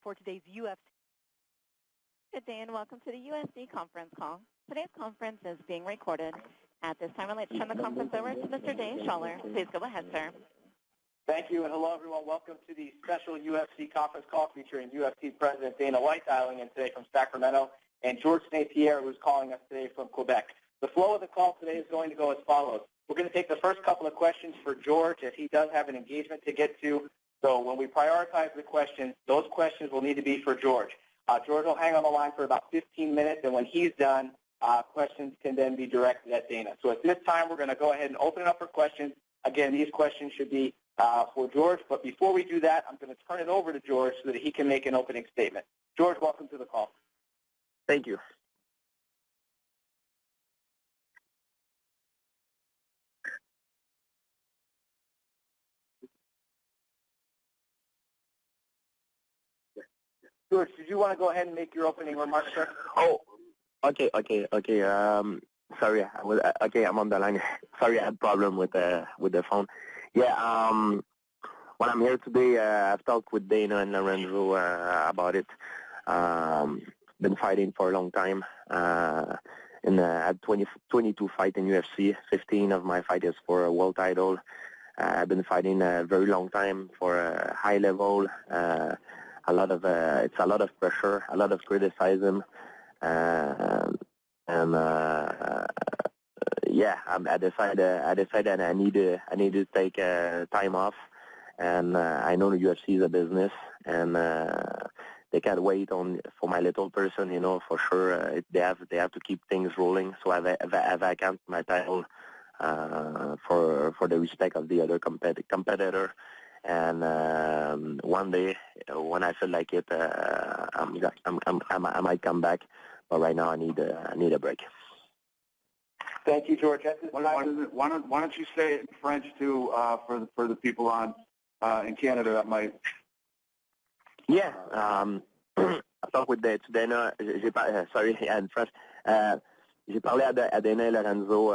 for today's UFC. Good day and welcome to the UFC conference call. Today's conference is being recorded. At this time, I'd like to turn the conference over to Mr. Dave Schaller. Please go ahead, sir. Thank you, and hello, everyone. Welcome to the special UFC conference call featuring UFC President Dana White dialing in today from Sacramento, and George St. Pierre, who's calling us today from Quebec. The flow of the call today is going to go as follows. We're going to take the first couple of questions for George, as he does have an engagement to get to. So when we prioritize the questions, those questions will need to be for George. George will hang on the line for about 15 minutes, and when he's done, questions can then be directed at Dana. So at this time, we're going to go ahead and open it up for questions. Again, these questions should be for George, but before we do that, I'm going to turn it over to George so that he can make an opening statement. George, welcome to the call. Thank you. George, did you want to go ahead and make your opening remarks, sir? Oh, okay. Sorry, I'm on the line. Sorry, I had a problem with the phone. Yeah, when I'm here today, I've talked with Dana and Lorenzo about it. Been fighting for a long time. I had 22 fights in UFC. 15 of my fight is for a world title. I've been fighting a very long time for a high level. It's a lot of pressure, a lot of criticism, I decided I need to take time off, and I know the UFC is a business, and they can't wait for my little person, for sure. They have to keep things rolling. So I vacant my title for the respect of the other competitor. And one day, when I feel like it, I might come back. But right now, I need a break. Thank you, George. Why don't you say it in French too for the people on in Canada that might? Yeah. I talked with Dana. Sorry, in French. J'ai parlé à Dana et Lorenzo.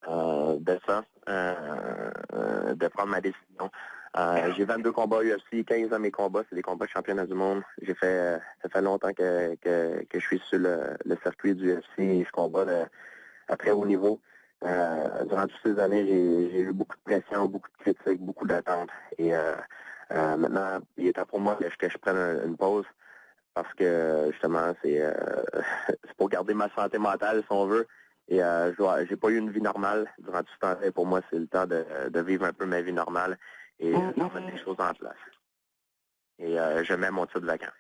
De ça, de prendre ma décision. J'ai 22 combats UFC, 15 de mes combats, c'est des combats de championnat du monde. Ça fait longtemps que je suis sur le circuit du UFC et je combats à très haut niveau. Durant toutes ces années, j'ai eu beaucoup de pression, beaucoup de critiques, beaucoup d'attentes. Et maintenant, il est temps pour moi que je prenne une pause parce que justement, c'est pour garder ma santé mentale, si on veut. Et j'ai pas eu une vie normale durant tout ce temps-là. Et pour moi, c'est le temps de vivre un peu ma vie normale et de mettre des choses en place. Et je mets mon titre vacant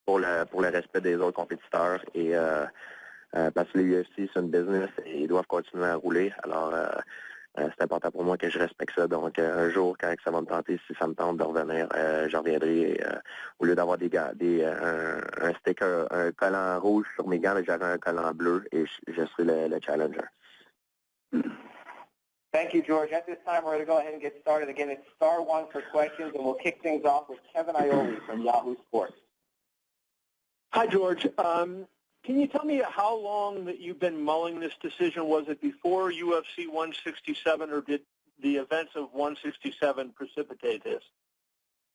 pour le respect des autres compétiteurs. Et parce que l'UFC, c'est une business et ils doivent continuer à rouler. Alors, c'est important pour moi que je respecte ça. Donc, un jour, quand ça va me tenter, si ça me tente de revenir, je reviendrai. Au lieu d'avoir un sticker, un collant rouge sur mes gants, j'aurai un collant bleu et je serai le challenger. Thank you, George. At this time, we're going to go ahead and get started. Again, it's star one for questions, and we'll kick things off with Kevin Iole from Yahoo Sports. Hi, George. Can you tell me how long that you've been mulling this decision? Was it before UFC 167, or did the events of 167 precipitate this?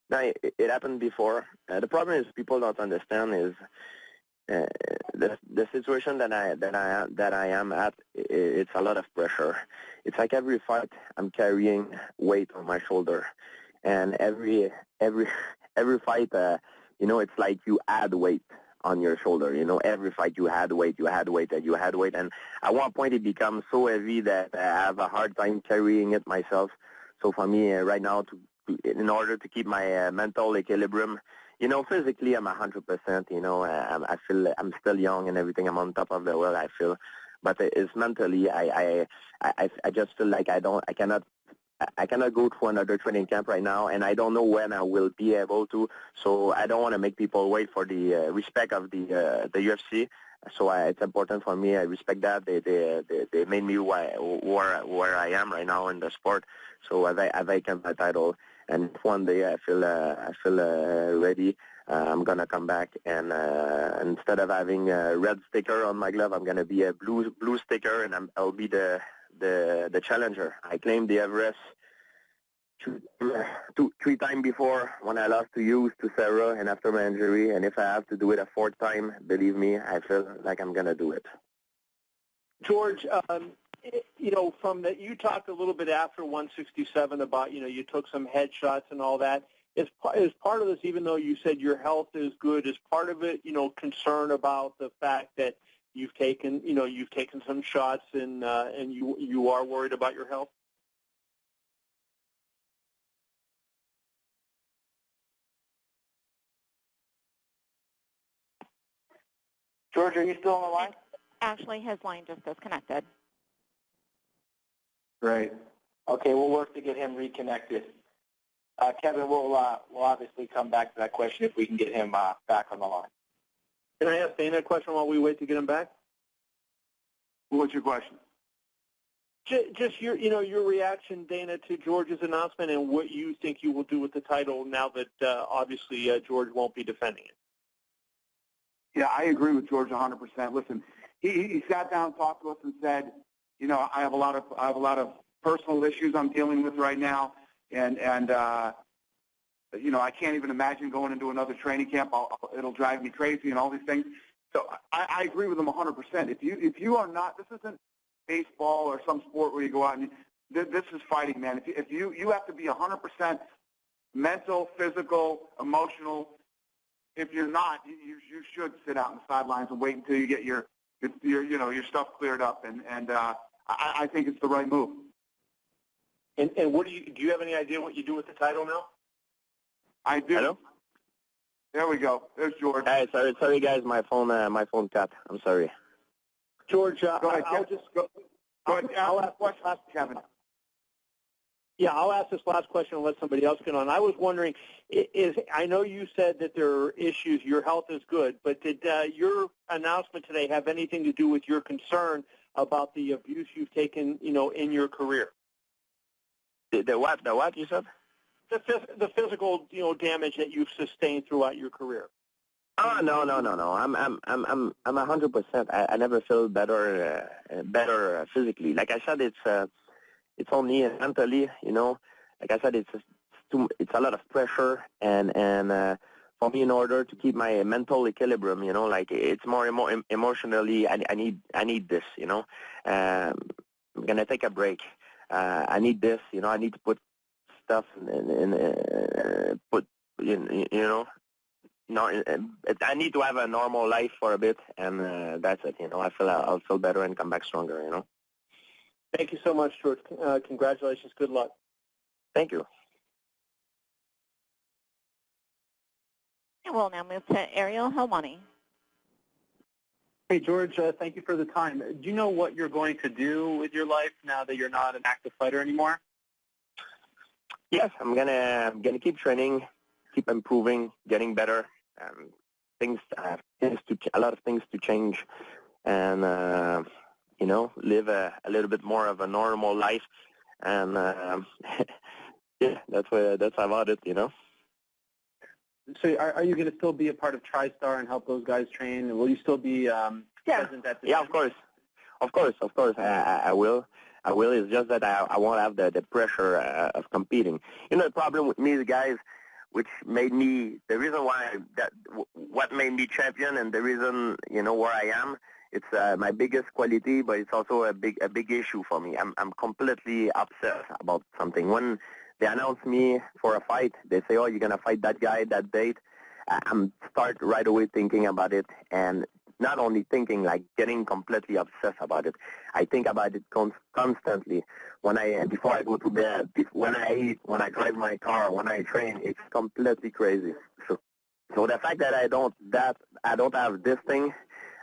No, it happened before. The problem is people don't understand is the situation that I am at. It's a lot of pressure. It's like every fight I'm carrying weight on my shoulder, and every fight, it's like you add weight on your shoulder. Every fight you had weight, and at one point it becomes so heavy that I have a hard time carrying it myself. So for me, right now, in order to keep my mental equilibrium, physically I'm 100%. I feel I'm still young and everything. I'm on top of the world, I feel, but it's mentally. I just feel like I cannot go to another training camp right now, and I don't know when I will be able to. So I don't want to make people wait for the respect of the UFC. So it's important for me. I respect that. They made me where I am right now in the sport. So I vacant my title, and one day I feel ready. I'm gonna come back, and instead of having a red sticker on my glove, I'm gonna be a blue sticker, and I'll be the challenger. I claimed the Everest three times before when I lost to you, to Sarah, and after my injury. And if I have to do it a fourth time, believe me, I feel like I'm going to do it. George, from that, you talked a little bit after 167 about, you took some headshots and all that. Is part of this, even though you said your health is good, is part of it, concern about the fact that you've taken some shots and you are worried about your health? George, are you still on the line? Actually, his line just disconnected. Great. Okay, we'll work to get him reconnected. Kevin, we'll obviously come back to that question if we can get him back on the line. Can I ask Dana a question while we wait to get him back? What's your question? Just your reaction, Dana, to George's announcement and what you think you will do with the title now that obviously George won't be defending it. Yeah, I agree with George 100%. Listen, he sat down, talked to us, and said, I have a lot of personal issues I'm dealing with right now, and I can't even imagine going into another training camp. It'll drive me crazy and all these things. So I agree with him 100%. If you are not, this isn't baseball or some sport where you go out and this is fighting, man. If you have to be 100% mental, physical, emotional. If you're not, you should sit out on the sidelines and wait until you get your stuff cleared up. And I think it's the right move. And what do you have any idea what you do with the title now? I do. Hello? There we go. There's George. Hey, sorry guys, my phone cut. I'm sorry. George, go ahead. I'll ask questions, Kevin. Yeah, I'll ask this last question and let somebody else get on. I was wondering, I know you said that there are issues, your health is good, but did your announcement today have anything to do with your concern about the abuse you've taken, in your career? The what? The what you said? The physical, damage that you've sustained throughout your career. Oh no! I'm 100%. I never feel better physically. Like I said, it's only mentally. Like I said, it's a lot of pressure, and for me, in order to keep my mental equilibrium, like it's more emotionally. I need this. I'm gonna take a break. I need this. I need to put stuff I need to have a normal life for a bit, and that's it. I'll feel better and come back stronger. Thank you so much, George. Congratulations. Good luck. Thank you. And we'll now move to Ariel Helwani. Hey, George, thank you for the time. Do you know what you're going to do with your life now that you're not an active fighter anymore? Yes, I'm gonna keep training, keep improving, getting better. A lot of things to change, and live a little bit more of a normal life. And yeah, that's about it. So, are you going to still be a part of TriStar and help those guys train? And will you still be present at the Yeah, of course. I will. It's just that I won't have the pressure of competing. The problem with me, guys, which made me what made me champion, and the reason where I am. It's my biggest quality, but it's also a big issue for me. I'm completely obsessed about something. When they announce me for a fight, they say, "Oh, you're gonna fight that guy that date." I'm start right away thinking about it, and not only thinking, like getting completely obsessed about it. I think about it constantly. Before I go to bed, when I eat, when I drive my car, when I train, it's completely crazy. So the fact that I don't have this thing,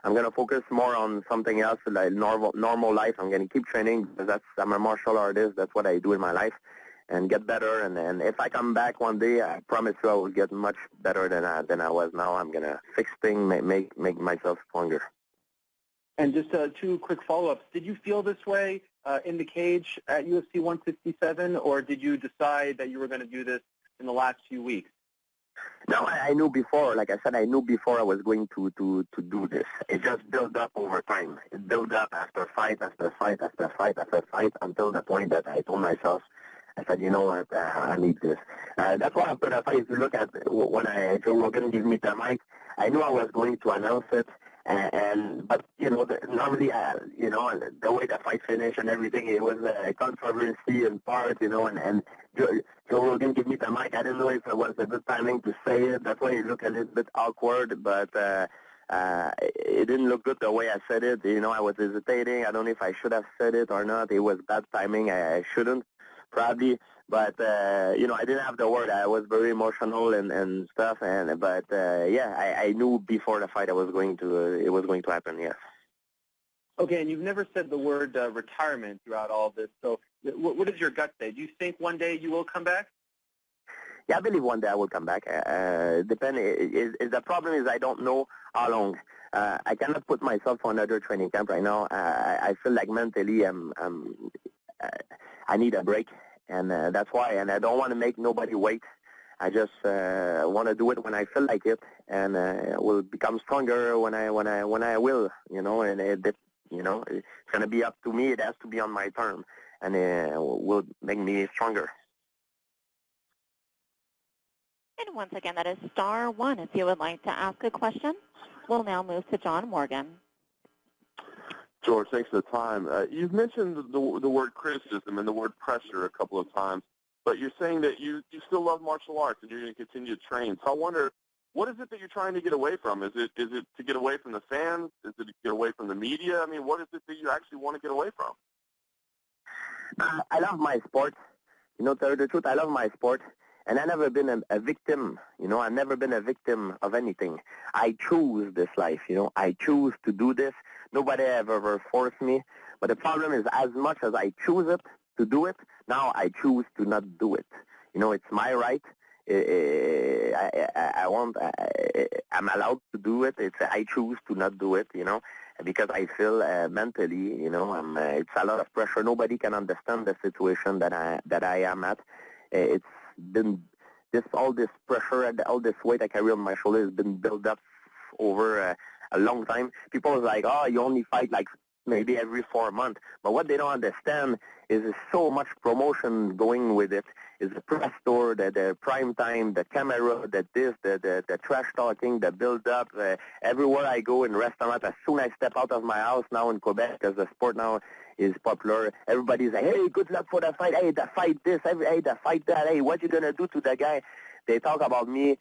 I'm gonna focus more on something else, like normal life. I'm gonna keep training because I'm a martial artist. That's what I do in my life, and get better. And if I come back one day, I promise you I will get much better than I was now. I'm gonna fix things, make myself stronger. And just two quick follow-ups. Did you feel this way in the cage at UFC 167, or did you decide that you were going to do this in the last few weeks? No, I knew before. Like I said, I knew before I was going to do this. It just built up over time. It built up after fight, after fight, after fight, after fight, until the point that I told myself, I said, I need this. That's why after the fight, if you look at when Joe Rogan gave me the mic, I knew I was going to announce it. But normally, the way the fight finished and everything, it was a controversy in part, and Joe Rogan gave me the mic. I didn't know if it was a good timing to say it. That's why it looked a little bit awkward, but it didn't look good the way I said it. I was hesitating. I don't know if I should have said it or not. It was bad timing. I shouldn't, probably. But, I didn't have the word. I was very emotional and stuff. But I knew before the fight it was going to happen, yes. Okay, and you've never said the word retirement throughout all of this. So what does your gut say? Do you think one day you will come back? Yeah, I believe one day I will come back. The problem is I don't know how long. I cannot put myself on another training camp right now. I feel like mentally I need a break. And that's why, and I don't want to make nobody wait. I just want to do it when I feel like it, and will become stronger when I will, And it's going to be up to me. It has to be on my term, and will make me stronger. And once again, that is *1 if you would like to ask a question. We'll now move to John Morgan. George, thanks for the time. You've mentioned the word criticism and the word pressure a couple of times, but you're saying that you still love martial arts and you're going to continue to train. So I wonder, what is it that you're trying to get away from? Is it to get away from the fans? Is it to get away from the media? I mean, what is it that you actually want to get away from? I love my sport. To tell you the truth, I love my sport. And I've never been a victim, I've never been a victim of anything. I choose this life, I choose to do this. Nobody ever forced me. But the problem is, as much as I choose it to do it, now I choose to not do it. It's my right. I'm allowed to do it. I choose to not do it, because I feel mentally, it's a lot of pressure. Nobody can understand the situation that I am at. It's been all this pressure and all this weight I carry on my shoulder has been built up over a long time. People are like, oh, you only fight like maybe every 4 months. But what they don't understand is there's so much promotion going with it. Is the press tour, the prime time, the camera, the trash talking, the build up. Everywhere I go in restaurant, as soon as I step out of my house now in Quebec, because the sport now is popular, everybody's like, hey, good luck for the fight. Hey, the fight this. Hey, the fight that. Hey, what you gonna do to the guy? They talk about me,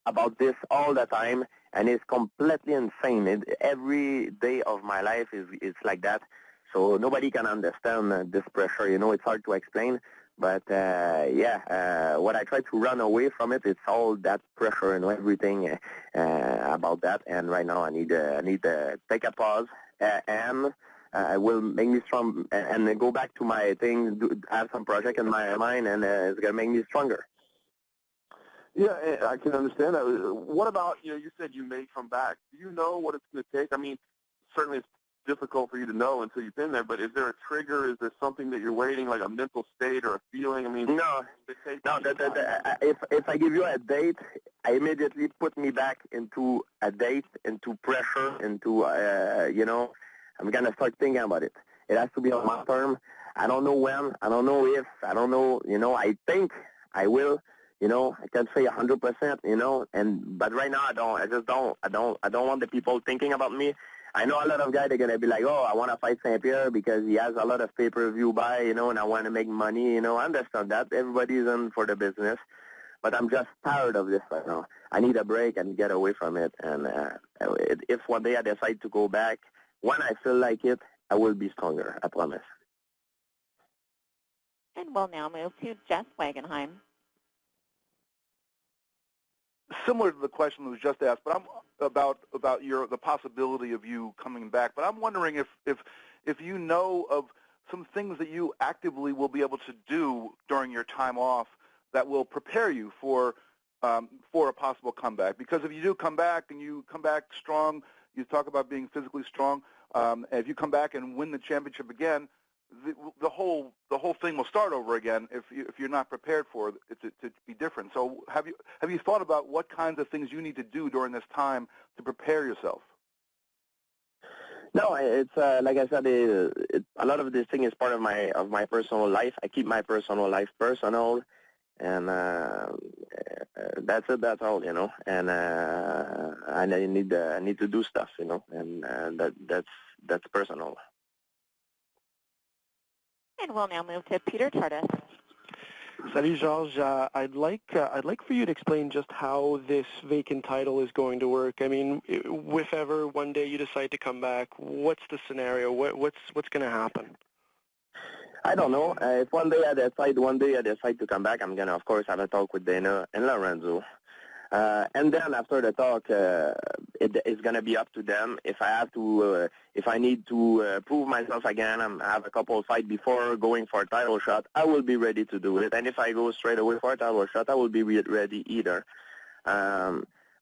about this all the time, and it's completely insane. Every day of my life is like that. So nobody can understand this pressure. It's hard to explain. But, what I try to run away from it's all that pressure and everything about that. And right now I need to take a pause and will make me strong and then go back to my thing, have some project in my mind, and it's going to make me stronger. Yeah, I can understand that. What about, you said you may come back. Do you know what it's going to take? I mean, certainly it's difficult for you to know until you've been there, but is there a trigger? Is there something that you're waiting, like a mental state or a feeling? I mean, no. If I give you a date, I immediately put me back into a date, into pressure, into, I'm going to start thinking about it. It has to be on my term. I don't know when. I don't know if. I don't know, I think I will. I can say 100%, but right now I don't. I just don't. I don't want the people thinking about me. I know a lot of guys, they're going to be like, oh, I want to fight St. Pierre because he has a lot of pay-per-view buy, and I want to make money, I understand that. Everybody's in for the business. But I'm just tired of this right now. I need a break and get away from it. And if one day I decide to go back, when I feel like it, I will be stronger, I promise. And we'll now move to Jess Wagenheim. Similar to the question that was just asked, but I'm about the possibility of you coming back. But I'm wondering if you know of some things that you actively will be able to do during your time off that will prepare you for a possible comeback. Because if you do come back and you come back strong, you talk about being physically strong. And if you come back and win the championship again, the whole thing will start over again if you're not prepared for it to be different. So have you thought about what kinds of things you need to do during this time to prepare yourself? No, it's like I said, a lot of this thing is part of my personal life. I keep my personal life personal, and that's it. That's all, you know. And I need to do stuff, you know, and that's personal. And we'll now move to Peter Tardis. Salut, Georges. I'd like for you to explain just how this vacant title is going to work. I mean, if ever one day you decide to come back, what's the scenario? What's going to happen? I don't know. If one day I decide to come back, I'm gonna, of course, have a talk with Dana and Lorenzo. And then after the talk, it's gonna be up to them. If I need to prove myself again, I have a couple of fights before going for a title shot, I will be ready to do it. And if I go straight away for a title shot, I will be ready either.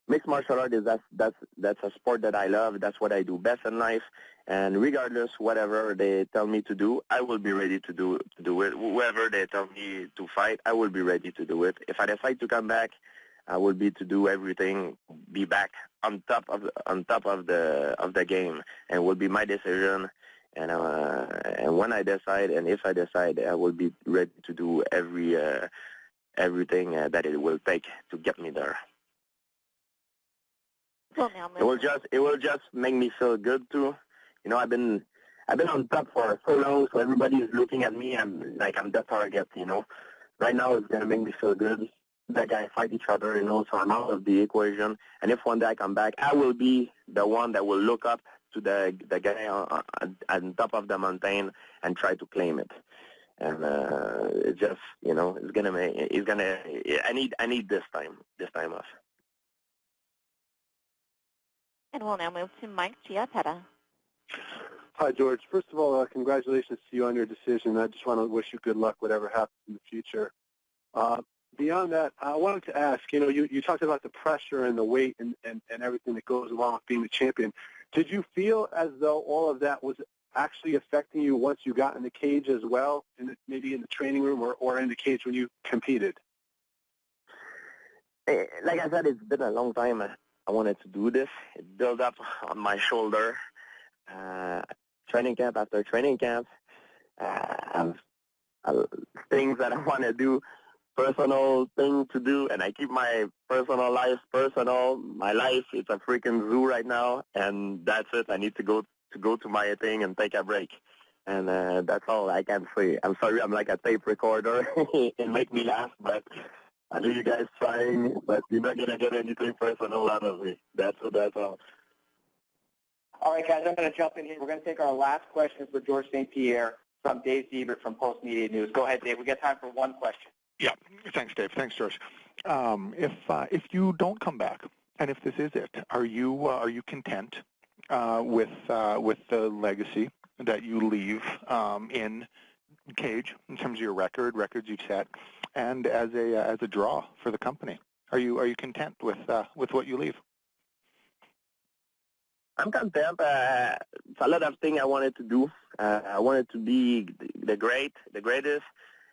Mixed martial art that's a sport that I love. That's what I do best in life. And regardless, whatever they tell me to do, I will be ready to do it. Whoever they tell me to fight, I will be ready to do it. If I decide to come back, I will be to do everything, be back on top of the game, and will be my decision. And when I decide, and if I decide, I will be ready to do everything that it will take to get me there. We'll now move. It will just make me feel good too. You know, I've been on top for so long, so everybody is looking at me. I'm the target. You know, right now it's gonna make me feel good. The guys fight each other, you know, so I'm out of the equation. And if one day I come back, I will be the one that will look up to the guy on top of the mountain and try to claim it. And it just, you know, I need this time off. And we'll now move to Mike Giappetta. Hi, George. First of all, congratulations to you on your decision. I just want to wish you good luck, whatever happens in the future. Beyond that, I wanted to ask, you know, you talked about the pressure and the weight and everything that goes along with being the champion. Did you feel as though all of that was actually affecting you once you got in the cage as well, maybe in the training room or in the cage when you competed? Like I said, it's been a long time. I wanted to do this. It built up on my shoulder. Training camp after training camp. Things that I want to do. Personal thing to do, and I keep my personal life personal. My life is a freaking zoo right now, and that's it. I need to go to my thing and take a break, and that's all I can say. I'm sorry, I'm like a tape recorder. It makes me laugh, but I know you guys trying, but you're not gonna get anything personal out of me. That's all. All right, guys, I'm going to jump in here. We're going to take our last question for George St. Pierre from Dave Siebert from Post Media News. Go ahead, Dave. We got time for one question. Yeah, thanks, Dave. Thanks, George. If you don't come back, and if this is it, are you content with the legacy that you leave in cage in terms of your records you've set, and as a draw for the company? Are you content with what you leave? I'm content. It's a lot of things I wanted to do. I wanted to be the greatest.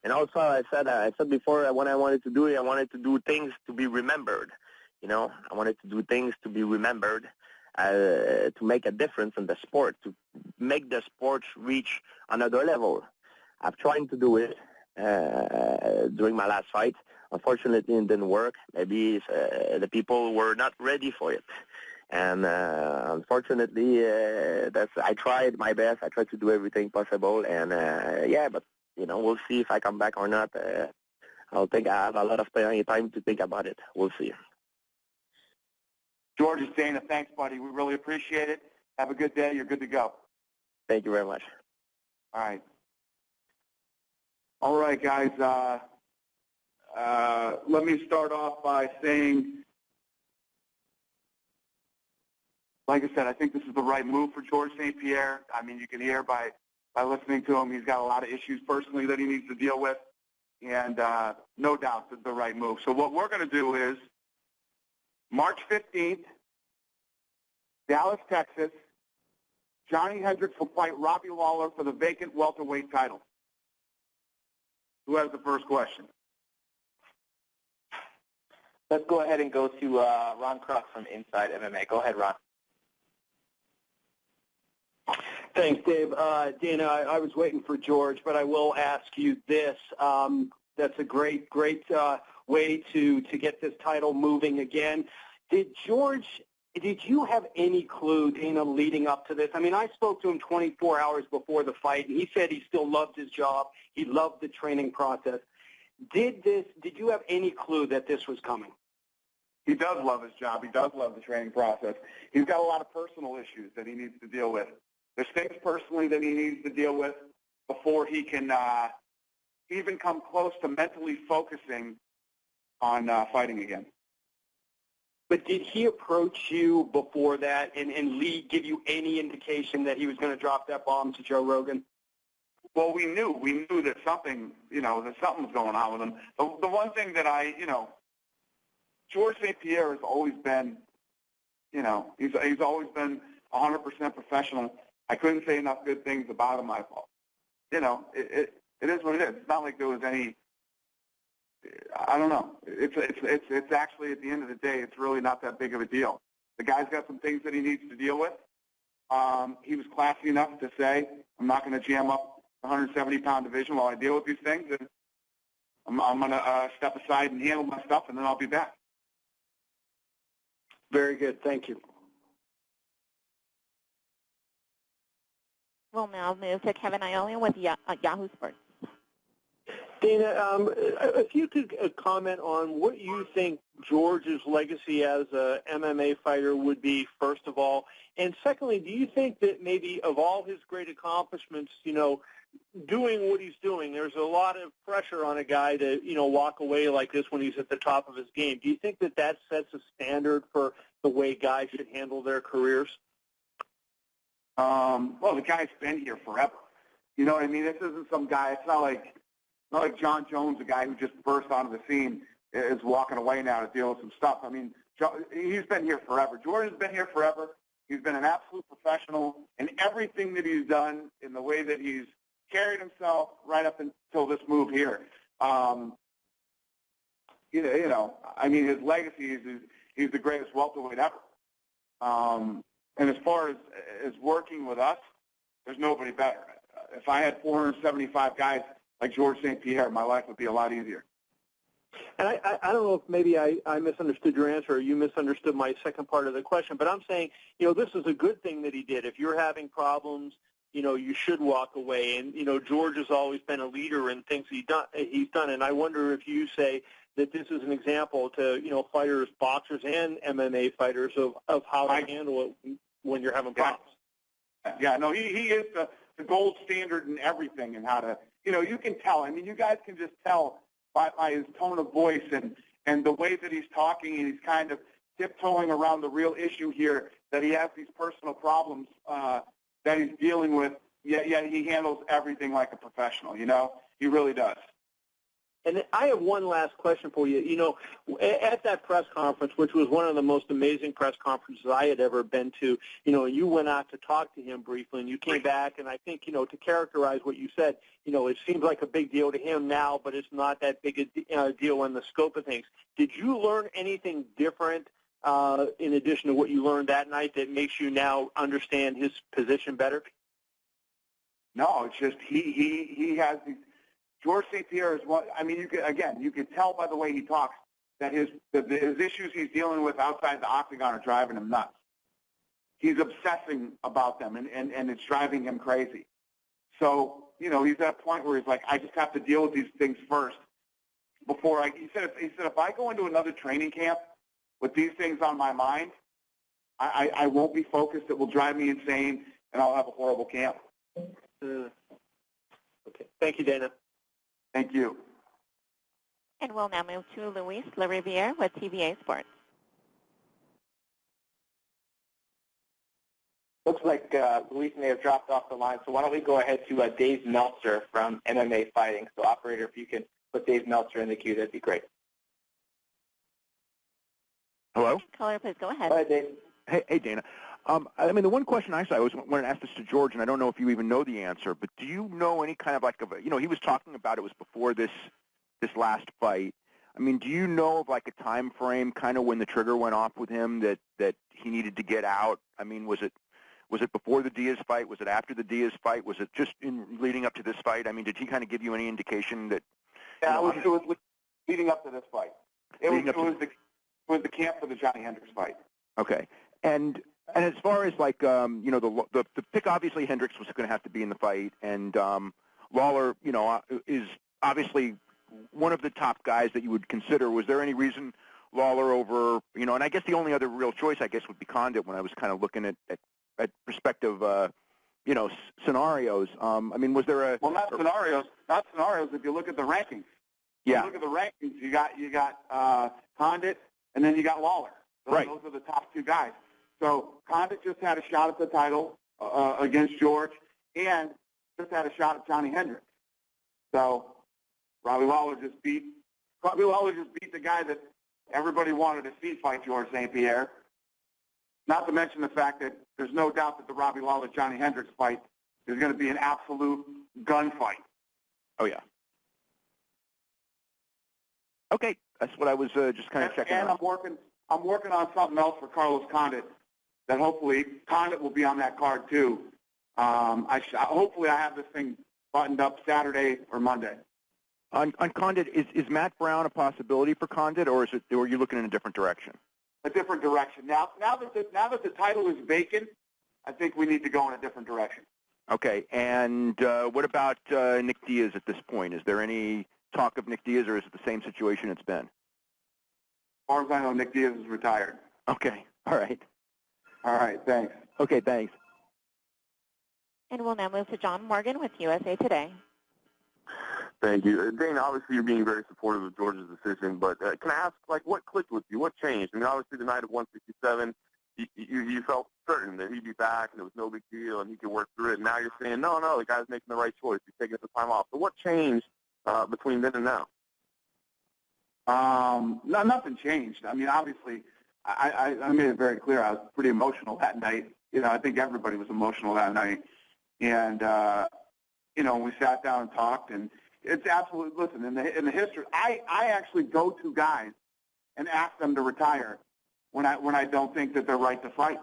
And also, I said before, when I wanted to do it, I wanted to do things to be remembered. You know, I wanted to do things to be remembered, to make a difference in the sport, to make the sport reach another level. I've tried to do it during my last fight. Unfortunately, it didn't work. Maybe the people were not ready for it. And unfortunately, I tried my best. I tried to do everything possible. And, but, you know, we'll see if I come back or not. I have a lot of time to think about it. We'll see. George, it's Dana. Thanks, buddy. We really appreciate it. Have a good day. You're good to go. Thank you very much. All right. All right, guys. Let me start off by saying, like I said, I think this is the right move for George St. Pierre. I mean, you can hear by listening to him, he's got a lot of issues personally that he needs to deal with, and no doubt it's the right move. So what we're going to do is March 15th, Dallas, Texas, Johnny Hendricks will fight Robbie Lawler for the vacant welterweight title. Who has the first question? Let's go ahead and go to Ron Kruk from Inside MMA. Go ahead, Ron. Thanks, Dave. Dana, I was waiting for George, but I will ask you this. That's a great way to get this title moving again. Did you have any clue, Dana, leading up to this? I mean, I spoke to him 24 hours before the fight, and he said he still loved his job. He loved the training process. Did you have any clue that this was coming? He does love his job. He does love the training process. He's got a lot of personal issues that he needs to deal with. There's things personally that he needs to deal with before he can even come close to mentally focusing on fighting again. But did he approach you before that and Lee give you any indication that he was going to drop that bomb to Joe Rogan? Well, we knew that something was going on with him. The one thing that George St. Pierre has always been, he's always been 100% professional. I couldn't say enough good things about him. It is what it is. It's not like there was any. I don't know. It's actually, at the end of the day, it's really not that big of a deal. The guy's got some things that he needs to deal with. He was classy enough to say, I'm not going to jam up the 170-pound division while I deal with these things, and I'm going to step aside and handle my stuff, and then I'll be back. Very good. Thank you. We'll now move to Kevin Iolian with Yahoo Sports. Dana, if you could comment on what you think George's legacy as a MMA fighter would be, first of all, and secondly, do you think that maybe of all his great accomplishments, doing what he's doing, there's a lot of pressure on a guy to, walk away like this when he's at the top of his game. Do you think that sets a standard for the way guys should handle their careers? Well, the guy's been here forever. You know what I mean? This isn't some guy. It's not like John Jones, a guy who just burst onto the scene, is walking away now to deal with some stuff. I mean, he's been here forever. Jordan's been here forever. He's been an absolute professional in everything that he's done, in the way that he's carried himself right up until this move here. I mean, his legacy is he's the greatest welterweight ever. And as far as working with us, there's nobody better. If I had 475 guys like George St. Pierre, my life would be a lot easier. And I don't know if maybe I misunderstood your answer or you misunderstood my second part of the question, but I'm saying, this is a good thing that he did. If you're having problems, you should walk away. And, George has always been a leader in things he's done. And I wonder if you say that this is an example to, fighters, boxers, and MMA fighters of how to handle it when you're having problems. Yeah, no, he is the gold standard in everything, and how to, you can tell. I mean, you guys can just tell by his tone of voice and the way that he's talking, and he's kind of tiptoeing around the real issue here, that he has these personal problems that he's dealing with, yet he handles everything like a professional, He really does. And I have one last question for you. At that press conference, which was one of the most amazing press conferences I had ever been to, you went out to talk to him briefly, and you came back, and I think, to characterize what you said, it seems like a big deal to him now, but it's not that big a deal in the scope of things. Did you learn anything different in addition to what you learned that night that makes you now understand his position better? No, it's just he has these. George St. Pierre is one. I mean, you can tell by the way he talks that his issues he's dealing with outside the octagon are driving him nuts. He's obsessing about them, and it's driving him crazy. So, he's at a point where he's like, I just have to deal with these things first before he said if I go into another training camp with these things on my mind, I won't be focused. It will drive me insane, and I'll have a horrible camp. Okay. Thank you, Dana. Thank you. And we'll now move to Luis LaRiviere with TVA Sports. Looks like Luis may have dropped off the line, so why don't we go ahead to Dave Meltzer from MMA Fighting. So, operator, if you can put Dave Meltzer in the queue, that'd be great. Hello? Caller, please go ahead. Go ahead, Dave. Hey, Dana. I mean, the one question I wanted to ask this to George, and I don't know if you even know the answer, but do you know any kind of he was talking about it was before this last fight. I mean, do you know of like a time frame kind of when the trigger went off with him that he needed to get out? I mean, was it Was it before the Diaz fight? Was it after the Diaz fight? Was it just in leading up to this fight? I mean, did he kind of give you any indication that? Yeah, it was leading up to this fight. It was the camp for the Johnny Hendricks fight. Okay, and as far as like the pick, obviously Hendricks was going to have to be in the fight, and Lawler, is obviously one of the top guys that you would consider. Was there any reason Lawler over, and I guess the only other real choice, I guess, would be Condit when I was kind of looking at prospective, scenarios. I mean, was there a... Well, not scenarios. If you look at the rankings. Yeah. If you look at the rankings, you got Condit, and then you got Lawler. Those are the top two guys. So Condit just had a shot at the title against George, and just had a shot at Johnny Hendricks. So Robbie Lawler just beat the guy that everybody wanted to see fight George St. Pierre. Not to mention the fact that there's no doubt that the Robbie Lawler-Johnny Hendricks fight is going to be an absolute gunfight. Oh, yeah. Okay, that's what I was just kind of checking out. And I'm working on something else for Carlos Condit that hopefully Condit will be on that card too. Hopefully I have this thing buttoned up Saturday or Monday. On Condit, is Matt Brown a possibility for Condit, or are you looking in a different direction? A different direction. Now that the title is vacant, I think we need to go in a different direction. Okay, and what about Nick Diaz at this point? Is there any talk of Nick Diaz, or is it the same situation it's been? As far as I know, Nick Diaz is retired. Okay, all right. All right, thanks. Okay, thanks. And we'll now move to John Morgan with USA Today. Thank you. Dana, obviously you're being very supportive of George's decision, but can I ask, what clicked with you? What changed? I mean, obviously the night of 167, you felt certain that he'd be back and it was no big deal and he could work through it. And now you're saying, no, the guy's making the right choice. He's taking some time off. So what changed between then and now? No, nothing changed. I mean, obviously, I made it very clear I was pretty emotional that night. I think everybody was emotional that night. And, we sat down and talked, and it's absolutely, listen, in the history, I actually go to guys and ask them to retire when I don't think that they're right to fight.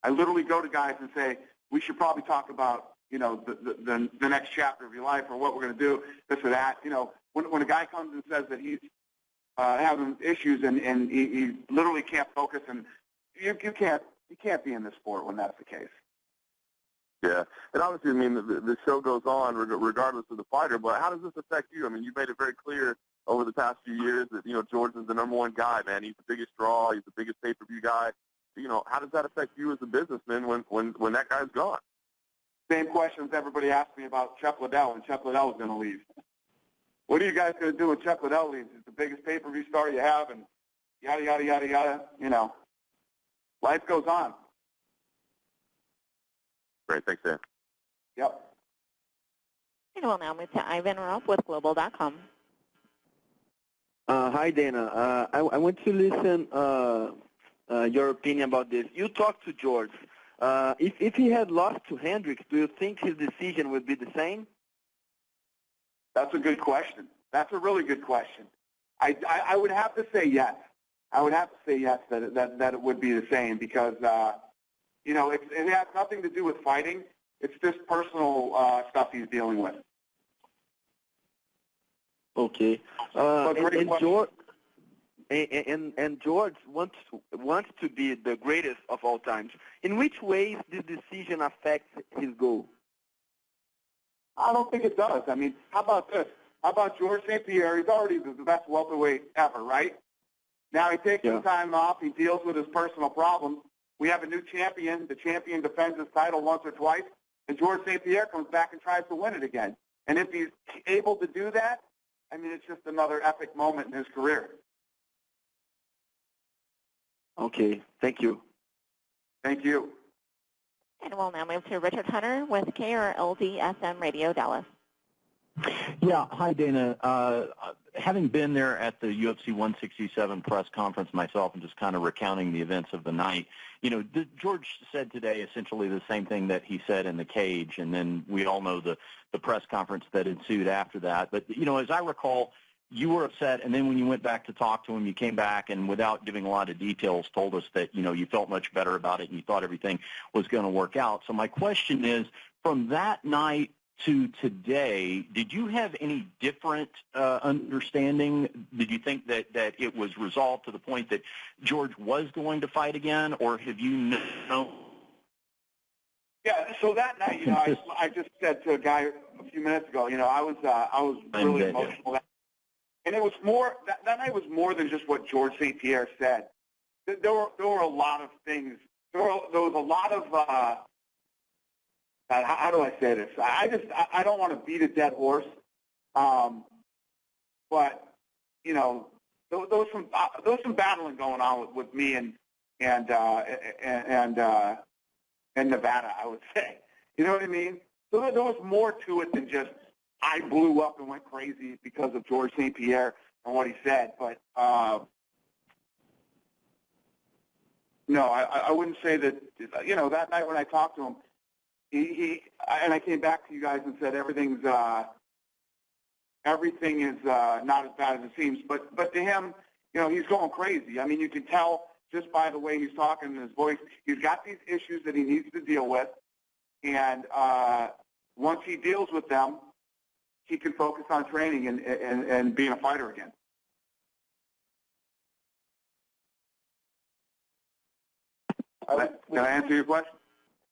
I literally go to guys and say, we should probably talk about, the next chapter of your life or what we're going to do, this or that. When a guy comes and says that he's having issues and he literally can't focus, and you can't be in this sport when that's the case. Yeah, and obviously, I mean, the show goes on regardless of the fighter, but how does this affect you? I mean, you made it very clear over the past few years that, George is the number one guy, man. He's the biggest draw. He's the biggest pay-per-view guy. How does that affect you as a businessman when that guy's gone? Same questions everybody asked me about Chuck Liddell, and Chuck Liddell was going to leave. What are you guys going to do when Chuck Liddell leaves? It's the biggest pay-per-view star you have, and yada, yada, yada, yada. Life goes on. Great. Thanks, Dan. Yep. And we'll now move to Ivan Rupp with Global.com. Hi, Dana. I want to listen your opinion about this. You talked to George. If he had lost to Hendricks, do you think his decision would be the same? That's a good question. That's a really good question. I would have to say yes. I would have to say yes that it would be the same because it has nothing to do with fighting. It's just personal stuff he's dealing with. Okay. And George wants to be the greatest of all times. In which ways this decision affects his goal? I don't think it does. I mean, how about this? How about George St. Pierre? He's already the best welterweight ever, right? Now he takes some time off. He deals with his personal problems. We have a new champion. The champion defends his title once or twice, and George St. Pierre comes back and tries to win it again. And if he's able to do that, I mean, it's just another epic moment in his career. Okay. Thank you. Thank you. And we'll now move to Richard Hunter with KRLD FM Radio Dallas. Yeah. Hi, Dana. Having been there at the UFC 167 press conference myself and just kind of recounting the events of the night, George said today essentially the same thing that he said in the cage, and then we all know the press conference that ensued after that. But, as I recall, you were upset, and then when you went back to talk to him, you came back and without giving a lot of details told us that, you felt much better about it and you thought everything was going to work out. So my question is, from that night to today, did you have any different understanding? Did you think that it was resolved to the point that George was going to fight again, or have you known? Yeah, so that night, I just said to a guy a few minutes ago, I was really emotional. And it was more, that night was more than just what George St. Pierre said. There were a lot of things. There was a lot of, how do I say this? I don't want to beat a dead horse. But, there was some battling going on with me and Nevada, I would say. You know what I mean? So there was more to it than just I blew up and went crazy because of George St. Pierre and what he said. But, no, I wouldn't say that, that night when I talked to him, and I came back to you guys and said everything is not as bad as it seems. But to him, he's going crazy. I mean, you can tell just by the way he's talking and his voice. He's got these issues that he needs to deal with, and once he deals with them, he can focus on training and being a fighter again. Can I answer your question?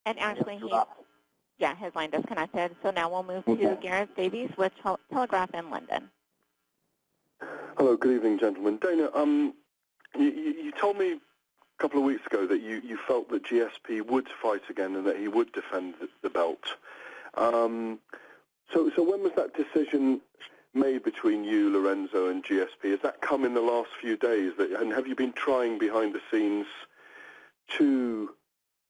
And actually, his line disconnected. So now we'll move to Gareth Davies with Telegraph in London. Hello, good evening, gentlemen. Dana, you told me a couple of weeks ago that you felt that GSP would fight again and that he would defend the belt. So when was that decision made between you, Lorenzo, and GSP? Has that come in the last few days? And have you been trying behind the scenes to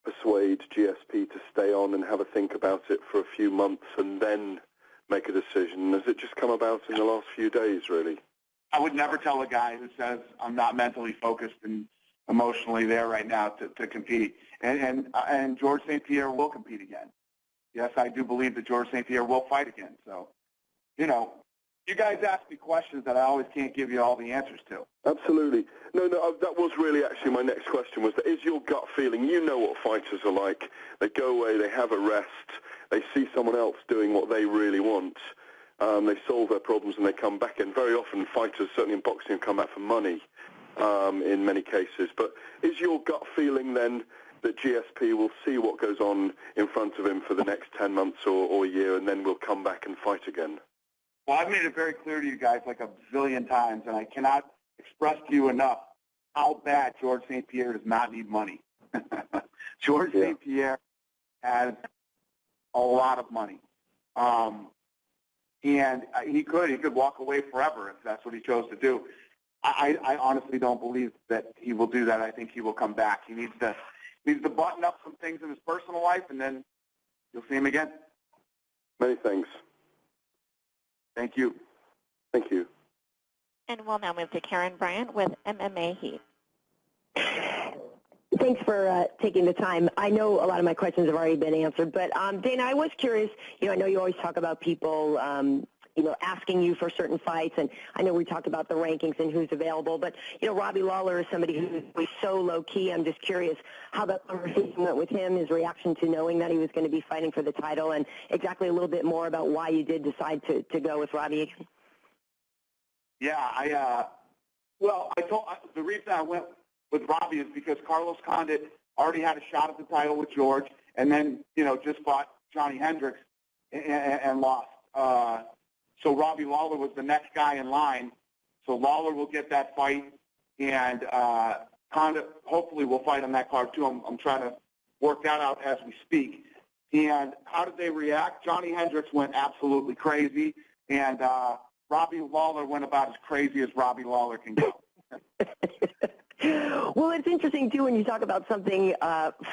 persuade GSP to stay on and have a think about it for a few months and then make a decision? Has it just come about in the last few days, really? I would never tell a guy who says I'm not mentally focused and emotionally there right now to compete. And George St. Pierre will compete again. Yes, I do believe that George St. Pierre will fight again. So, you guys ask me questions that I always can't give you all the answers to. Absolutely. No, that was really actually my next question was, is your gut feeling, you know what fighters are like. They go away, they have a rest, they see someone else doing what they really want, they solve their problems and they come back. And very often fighters, certainly in boxing, come back for money in many cases. But is your gut feeling then that GSP will see what goes on in front of him for the next 10 months or a year and then will come back and fight again? Well, I've made it very clear to you guys like a zillion times, and I cannot express to you enough how bad George St. Pierre does not need money. George St. Pierre has a lot of money. And he could walk away forever if that's what he chose to do. I honestly don't believe that he will do that. I think he will come back. He needs to button up some things in his personal life, and then you'll see him again. Many thanks. Thank you. Thank you. And we'll now move to Karen Bryant with MMA Heat. Thanks for taking the time. I know a lot of my questions have already been answered, but Dana, I was curious. I know you always talk about people, asking you for certain fights, and I know we talked about the rankings and who's available, but Robbie Lawler is somebody who's so low key. I'm just curious how that conversation went with him, his reaction to knowing that he was going to be fighting for the title, and exactly a little bit more about why you did decide to go with Robbie. Yeah, the reason I went with Robbie is because Carlos Condit already had a shot at the title with George, and then, just fought Johnny Hendricks and lost. So Robbie Lawler was the next guy in line. So Lawler will get that fight, and Condit hopefully will fight on that card too. I'm trying to work that out as we speak. And how did they react? Johnny Hendricks went absolutely crazy, and Robbie Lawler went about as crazy as Robbie Lawler can go. Well, it's interesting, too, when you talk about something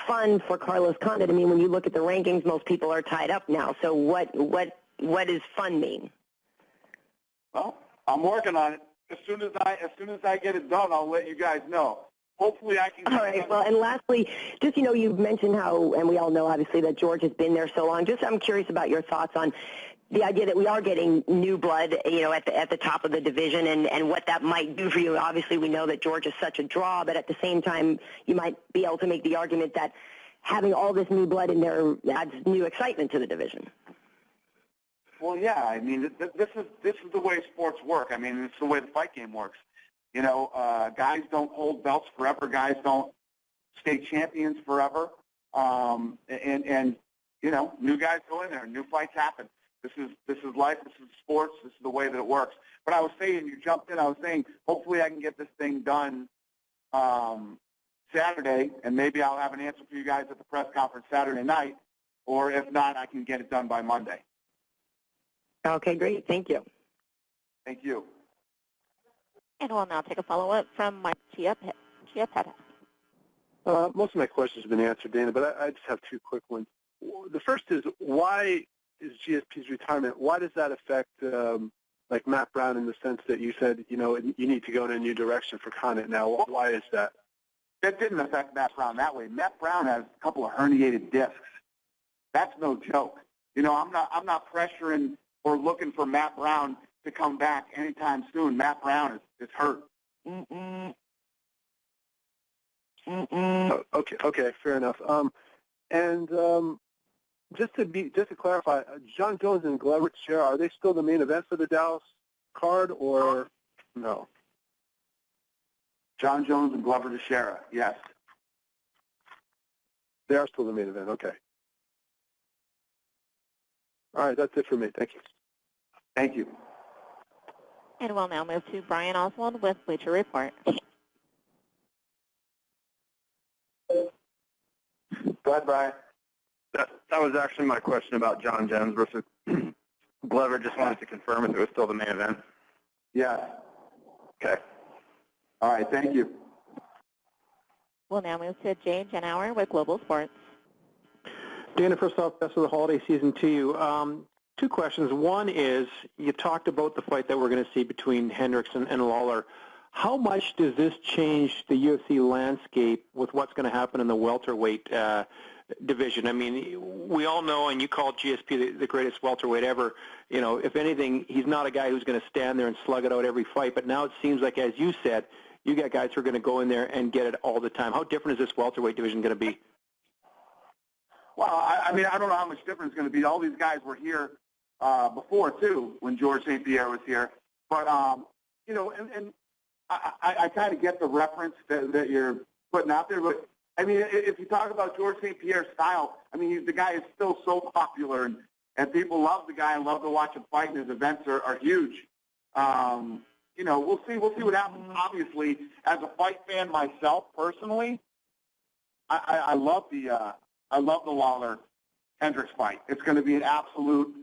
fun for Carlos Condit. I mean, when you look at the rankings, most people are tied up now. So what does fun mean? Well, I'm working on it. As soon as I get it done, I'll let you guys know. Hopefully I can. All right. Well, and lastly, just, you've mentioned how, and we all know, obviously, that George has been there so long. Just I'm curious about your thoughts on the idea that we are getting new blood, at the top of the division, and what that might do for you. Obviously, we know that George is such a draw, but at the same time, you might be able to make the argument that having all this new blood in there adds new excitement to the division. Well, yeah. I mean, this is the way sports work. I mean, it's the way the fight game works. Guys don't hold belts forever. Guys don't stay champions forever. And new guys go in there, new fights happen. This is life. This is sports. This is the way that it works. But I was saying, you jumped in. I was saying, hopefully I can get this thing done Saturday, and maybe I'll have an answer for you guys at the press conference Saturday night. Or if not, I can get it done by Monday. Okay, great. Thank you. Thank you. And we'll now take a follow-up from Mike Chiappetta. Most of my questions have been answered, Dana, but I just have two quick ones. The first is, why is GSP's retirement, why does that affect like Matt Brown, in the sense that you said, you need to go in a new direction for Condit now? Why is that? That didn't affect Matt Brown that way. Matt Brown has a couple of herniated discs. That's no joke. I'm not pressuring or looking for Matt Brown to come back anytime soon. Matt Brown is hurt. Okay, fair enough. Just to clarify, John Jones and Glover Teixeira, are they still the main event for the Dallas card, or no? John Jones and Glover Teixeira, yes. They are still the main event, okay. All right, that's it for me. Thank you. Thank you. And we'll now move to Brian Oswald with Bleacher Report. Go ahead, Brian. That was actually my question about John Jones versus Glover. Just wanted to confirm if it was still the main event. Yes. Okay. All right, thank you. We'll now move to Jay Genauer with Global Sports. Dana, first off, best of the holiday season to you. Two questions. One is, you talked about the fight that we're going to see between Hendricks and Lawler. How much does this change the UFC landscape with what's going to happen in the welterweight division? I mean, we all know, and you called GSP the greatest welterweight ever. If anything, he's not a guy who's going to stand there and slug it out every fight. But now it seems like, as you said, you got guys who are going to go in there and get it all the time. How different is this welterweight division going to be? Well, I mean, I don't know how much different it's going to be. All these guys were here before, too, when George St. Pierre was here. But, and I kind of get the reference that you're putting out there. But, I mean, if you talk about George St. Pierre's style, I mean, the guy is still so popular, and people love the guy and love to watch him fight, and his events are huge. We'll see what happens. Obviously, as a fight fan myself, personally, I love the Lawler Hendricks fight. It's going to be an absolute,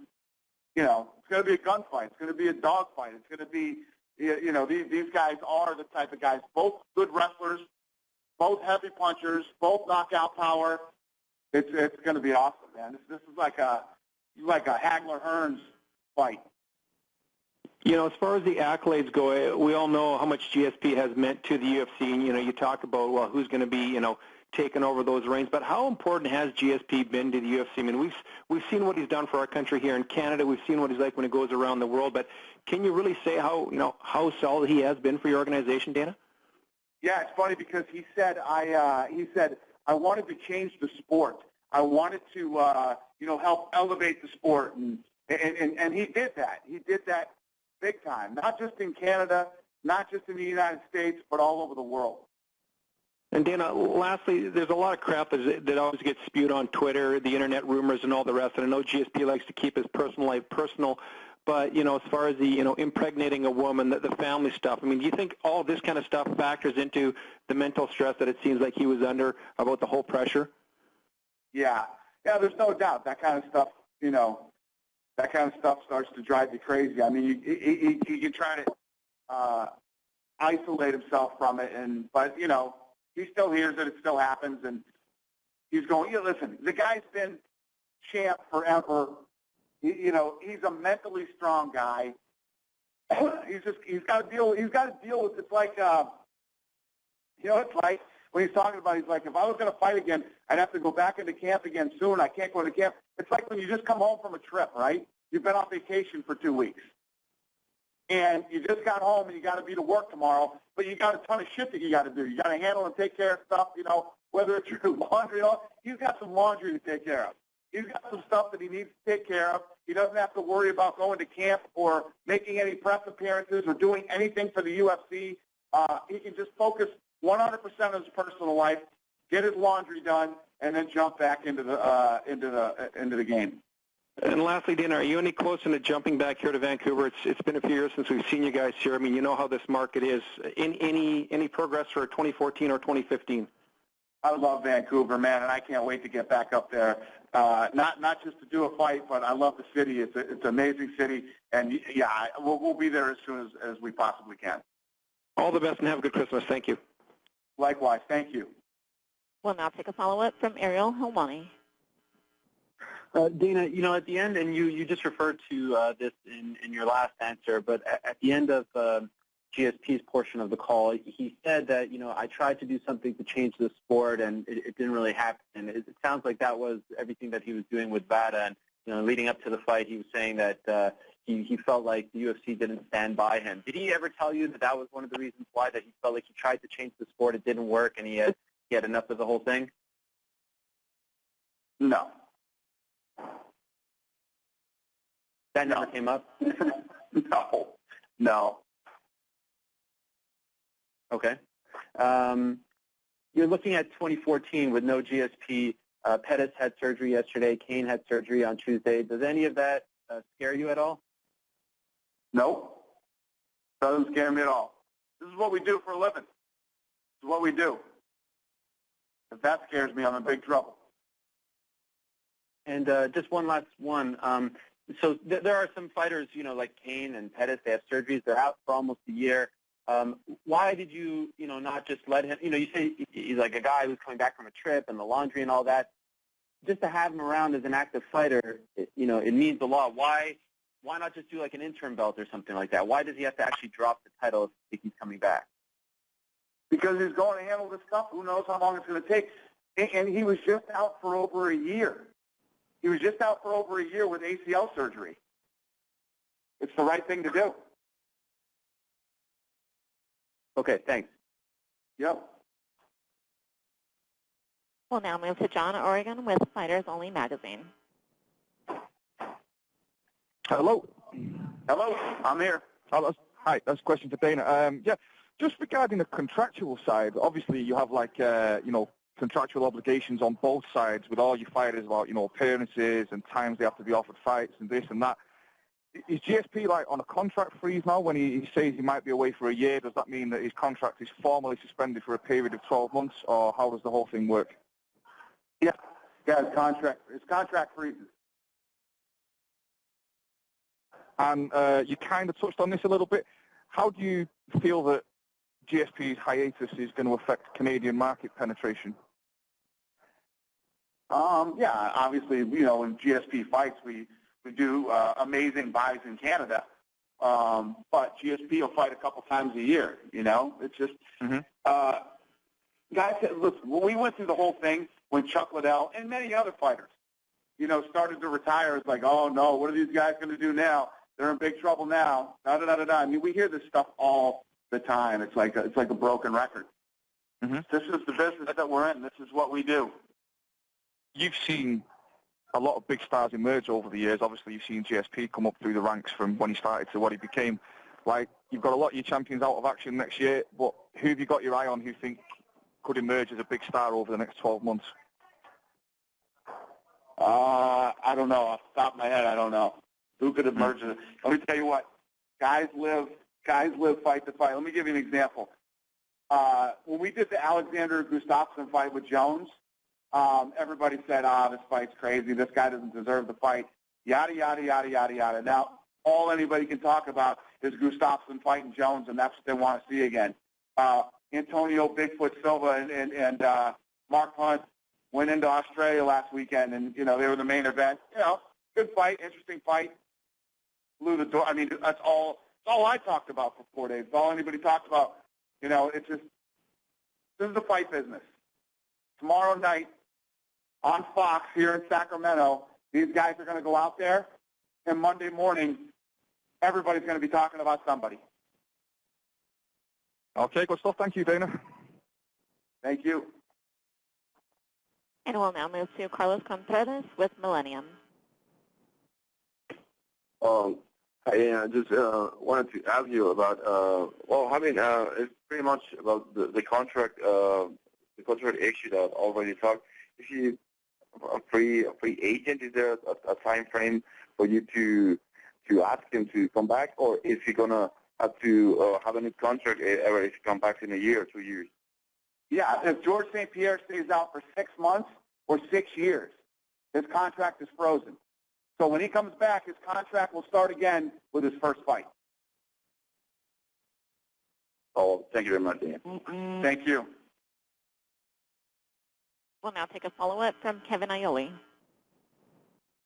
it's going to be a gunfight. It's going to be a dogfight. It's going to be, these guys are the type of guys, both good wrestlers, both heavy punchers, both knockout power. It's going to be awesome, man. This is like a Hagler-Hearns fight. As far as the accolades go, we all know how much GSP has meant to the UFC. And, you talk about, well, who's going to be, taking over those reins. But how important has GSP been to the UFC? I mean, we've seen what he's done for our country here in Canada. We've seen what he's like when he goes around the world. But can you really say how solid he has been for your organization, Dana? Yeah, it's funny because he said I wanted to change the sport. I wanted to help elevate the sport, and he did that. He did that big time, not just in Canada, not just in the United States, but all over the world. And Dana, lastly, there's a lot of crap that always gets spewed on Twitter, the internet rumors and all the rest. And I know GSP likes to keep his personal life personal, but, as far as the, impregnating a woman, the family stuff, I mean, do you think all this kind of stuff factors into the mental stress that it seems like he was under about the whole pressure? Yeah, there's no doubt. That kind of stuff, starts to drive you crazy. I mean, he can try to isolate himself from it, but he still hears it. It still happens, and he's going. Listen, the guy's been champ forever. He's a mentally strong guy. He's got to deal with. It's like it's like when he's talking about. He's like, if I was going to fight again, I'd have to go back into camp again soon. I can't go to camp. It's like when you just come home from a trip, right? you've been on vacation for 2 weeks. And you just got home and you got to be to work tomorrow, but you got a ton of shit that you got to do. You got to handle and take care of stuff, whether it's your laundry. He's got some laundry to take care of. He's got some stuff that he needs to take care of. He doesn't have to worry about going to camp or making any press appearances or doing anything for the UFC. He can just focus 100% on his personal life, get his laundry done, and then jump back into the game. And lastly, Dana, are you any closer to jumping back here to Vancouver? It's been a few years since we've seen you guys here. I mean, you know how this market is. Any progress for 2014 or 2015? I love Vancouver, man, and I can't wait to get back up there. Not just to do a fight, but I love the city. It's an amazing city, and we'll be there as soon as we possibly can. All the best and have a good Christmas. Thank you. Likewise. Thank you. We'll now take a follow-up from Ariel Helwani. Dana, at the end, and you just referred to this in your last answer, but at the end of GSP's portion of the call, he said that, I tried to do something to change the sport, and it didn't really happen. And it sounds like that was everything that he was doing with VADA. And, leading up to the fight, he was saying that he felt like the UFC didn't stand by him. Did he ever tell you that was one of the reasons why, that he felt like he tried to change the sport, it didn't work, and he had enough of the whole thing? No. That never came up? No. Okay. You're looking at 2014 with no GSP. Pettis had surgery yesterday. Kane had surgery on Tuesday. Does any of that scare you at all? No. Doesn't scare me at all. This is what we do for a living. This is what we do. If that scares me, I'm in big trouble. And just one last one. So there are some fighters, like Kane and Pettis, they have surgeries. They're out for almost a year. Why did you, not just let him, you say he's like a guy who's coming back from a trip and the laundry and all that. Just to have him around as an active fighter, it means a lot. Why not just do like an interim belt or something like that? Why does he have to actually drop the title if he's coming back? Because he's going to handle this stuff. Who knows how long it's going to take. And he was just out for over a year. He was just out for over a year with ACL surgery. It's the right thing to do. Okay, thanks. Yep. We'll now move to John Oregon with Fighters Only Magazine. Hello. Hello, I'm here. Hi, that's a question for Dana. Just regarding the contractual side, obviously you have contractual obligations on both sides with all your fighters about, appearances and times they have to be offered fights and this and that. Is GSP on a contract freeze now when he says he might be away for a year? Does that mean that his contract is formally suspended for a period of 12 months, or how does the whole thing work? Yeah, his contract freezes. And you kind of touched on this a little bit. How do you feel that GSP's hiatus is going to affect Canadian market penetration? Yeah, obviously, in GSP fights, we do amazing buys in Canada, but GSP will fight a couple times a year. It's just guys. Listen, when we went through the whole thing when Chuck Liddell and many other fighters, started to retire. It's like, oh no, what are these guys going to do now? They're in big trouble now. Da da da da da. I mean, we hear this stuff all the time. It's like a broken record. This is the business that we're in. This is what we do. You've seen a lot of big stars emerge over the years. Obviously, you've seen GSP come up through the ranks from when he started to what he became. You've got a lot of your champions out of action next year, but who have you got your eye on who you think could emerge as a big star over the next 12 months? I don't know. Off the top of my head, I don't know. Who could emerge? Let me tell you what. Guys live fight to fight. Let me give you an example. When we did the Alexander Gustafsson fight with Jones, everybody said, this fight's crazy. This guy doesn't deserve the fight. Yada, yada, yada, yada, yada. Now, all anybody can talk about is Gustafsson fighting Jones, and that's what they want to see again. Antonio Bigfoot Silva and Mark Hunt went into Australia last weekend, and, they were the main event. Good fight, interesting fight. Blew the door. I mean, that's all I talked about for 4 days. It's all anybody talked about. It's just, this is the fight business. Tomorrow night on Fox here in Sacramento, these guys are going to go out there, and Monday morning, everybody's going to be talking about somebody. Okay, good stuff. Thank you, Dana. Thank you. And we'll now move to Carlos Contreras with Millennium. Hi, Dana. I just wanted to ask you about, it's pretty much about the contract issue that already talked. Is he a free agent? Is there a time frame for you to ask him to come back, or is he gonna have to have a new contract ever if he comes back in a year or 2 years? Yeah, if George St. Pierre stays out for 6 months or 6 years, his contract is frozen. So when he comes back, his contract will start again with his first fight. Oh, thank you very much, Dan. Thank you. We'll now take a follow-up from Kevin Aioli.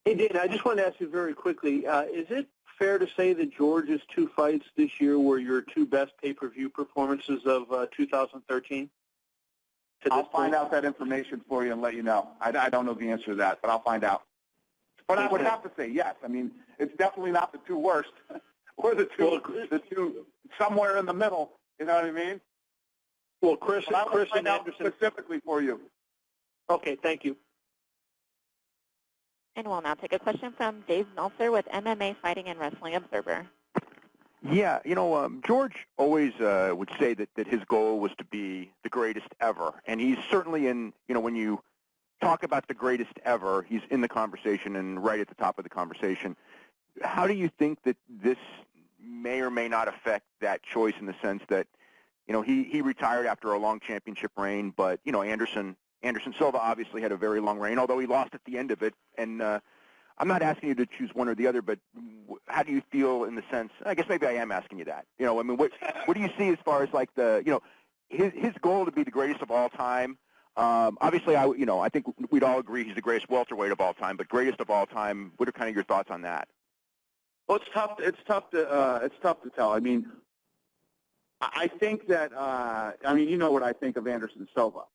Hey, Dana, I just wanted to ask you very quickly, is it fair to say that George's 2 fights this year were your 2 best pay-per-view performances of 2013? I'll find out that information for you and let you know. I don't know the answer to that, but I'll find out. But I would have to say yes. I mean, it's definitely not the 2 worst. Or the two somewhere in the middle. You know what I mean? Well, Chris and Anderson specifically for you. Okay, thank you. And we'll now take a question from Dave Meltzer with MMA Fighting and Wrestling Observer. Yeah, George always would say that his goal was to be the greatest ever. And he's certainly in, when you talk about the greatest ever, he's in the conversation and right at the top of the conversation. How do you think that this may or may not affect that choice in the sense that, he retired after a long championship reign, but, Anderson Silva obviously had a very long reign, although he lost at the end of it. And I'm not asking you to choose one or the other, but how do you feel in the sense, I guess maybe I am asking you that. What do you see as far as like his goal to be the greatest of all time? Obviously, I think we'd all agree he's the greatest welterweight of all time, but greatest of all time, what are kind of your thoughts on that? Well, it's tough to tell. I mean, I think that, you know what I think of Anderson Silva,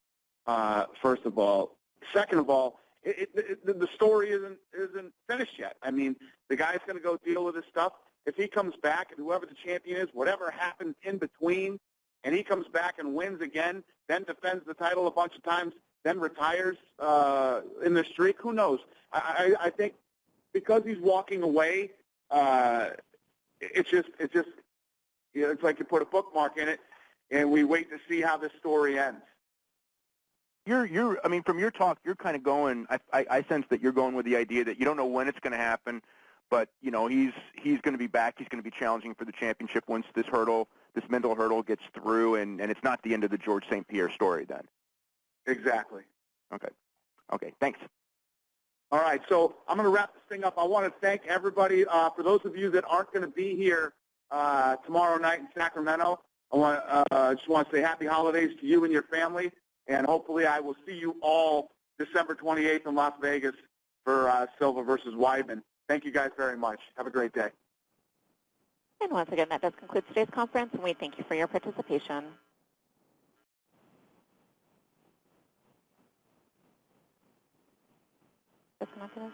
first of all. Second of all, the story isn't finished yet. I mean, the guy's going to go deal with his stuff. If he comes back and whoever the champion is, whatever happens in between, and he comes back and wins again, then defends the title a bunch of times, then retires in the streak, who knows? I think because he's walking away, it's like you put a bookmark in it, and we wait to see how this story ends. From your talk, you're kind of going, I sense that you're going with the idea that you don't know when it's going to happen, but, he's going to be back. He's going to be challenging for the championship once this mental hurdle gets through, and it's not the end of the George St. Pierre story then. Exactly. Okay, thanks. All right, so I'm going to wrap this thing up. I want to thank everybody. For those of you that aren't going to be here tomorrow night in Sacramento, I just want to say happy holidays to you and your family, and hopefully I will see you all December 28th in Las Vegas for Silva versus Weidman. Thank you guys very much. Have a great day. And once again, that does conclude today's conference, and we thank you for your participation. Disconnected.